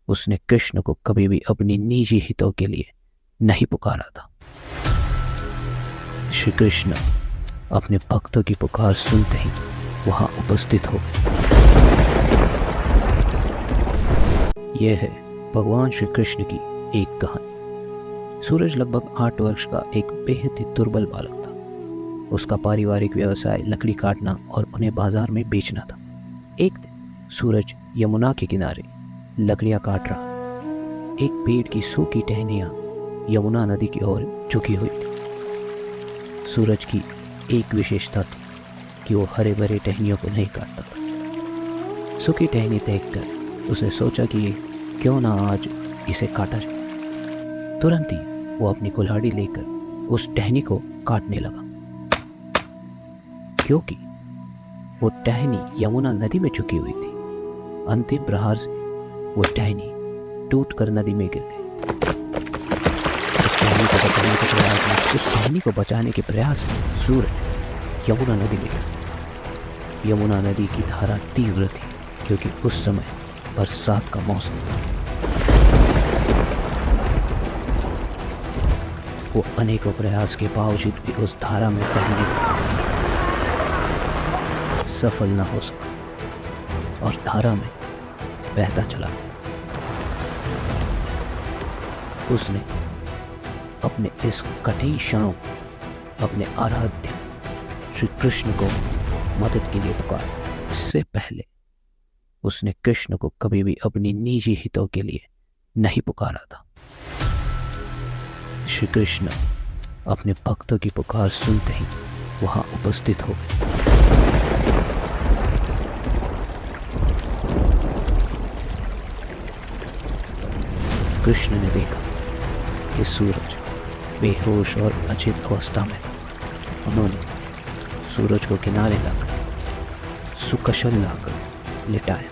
उसने कृष्ण को कभी भी अपनी निजी हितों के लिए नहीं पुकारा था। श्री कृष्ण अपने भक्तों की पुकार सुनते ही वहां उपस्थित हो गए। यह है भगवान श्री कृष्ण की एक कहानी। सूरज लगभग 8 वर्ष का एक बेहद ही दुर्बल बालक था। उसका पारिवारिक व्यवसाय लकड़ी काटना और उन्हें बाजार में बेचना था। एक दिन सूरज यमुना के किनारे लकड़ियां काट रहा। एक पेड़ की सूखी टहनियां यमुना नदी की ओर झुकी हुई थी। सूरज की एक विशेषता थी कि वो हरे भरे टहनियों को नहीं काटता था। सूखी टहनी देखकर उसने सोचा कि क्यों ना आज इसे काटा जाए। तुरंत ही वो अपनी कुल्हाड़ी लेकर उस टहनी को काटने लगा। क्योंकि वो टहनी यमुना नदी में झुकी हुई थी, अंतिम प्रहार से वो टहनी टूटकर नदी में गिर गई। उस टहनी को बचाने के प्रयास में सूरज यमुना नदी में गिरा। यमुना नदी की धारा तीव्र थी क्योंकि उस समय बरसात का मौसम था। वो अनेकों प्रयास के बावजूद भी उस धारा में बहने से सफल न हो सका और धारा में बहता चला। उसने अपने इस कठिन क्षणों अपने आराध्य श्री कृष्ण को मदद के लिए पुकारा। इससे पहले उसने कृष्ण को कभी भी अपनी निजी हितों के लिए नहीं पुकारा था। श्री कृष्ण अपने भक्तों की पुकार सुनते ही वहां उपस्थित हो गए। कृष्ण ने देखा कि सूरज बेहोश और अचेत अवस्था में था। उन्होंने सूरज को किनारे लाकर सुकशल लाकर लिटाया।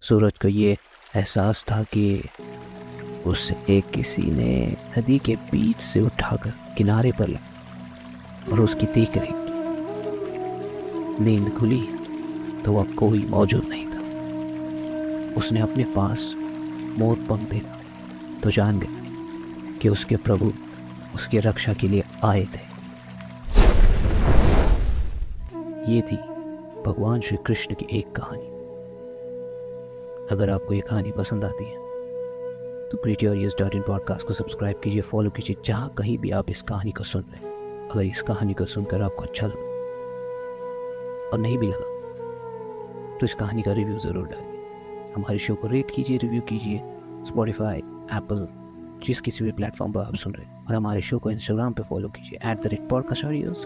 सूरज को ये एहसास था कि उसे किसी ने नदी के बीच से उठाकर किनारे पर लाया और उसकी देख रेख की। नींद खुली तो वह कोई मौजूद नहीं था। उसने अपने पास मोर पंख देखा तो जान गया कि उसके प्रभु उसकी रक्षा के लिए आए थे। ये थी भगवान श्री कृष्ण की एक कहानी। अगर आपको ये कहानी पसंद आती है तो createyouryears.in पॉडकास्ट को सब्सक्राइब कीजिए, फॉलो कीजिए जहाँ कहीं भी आप इस कहानी को सुन रहे हैं। अगर इस कहानी को सुनकर आपको अच्छा लगा और नहीं भी लगा तो इस कहानी का रिव्यू ज़रूर डालिए। हमारे शो को रेट कीजिए, रिव्यू कीजिए स्पॉटिफाई, एप्पल, जिस किसी भी प्लेटफॉर्म पर आप सुन रहे हैं। और हमारे शो को इंस्टाग्राम पे फॉलो कीजिए @podcastaudios।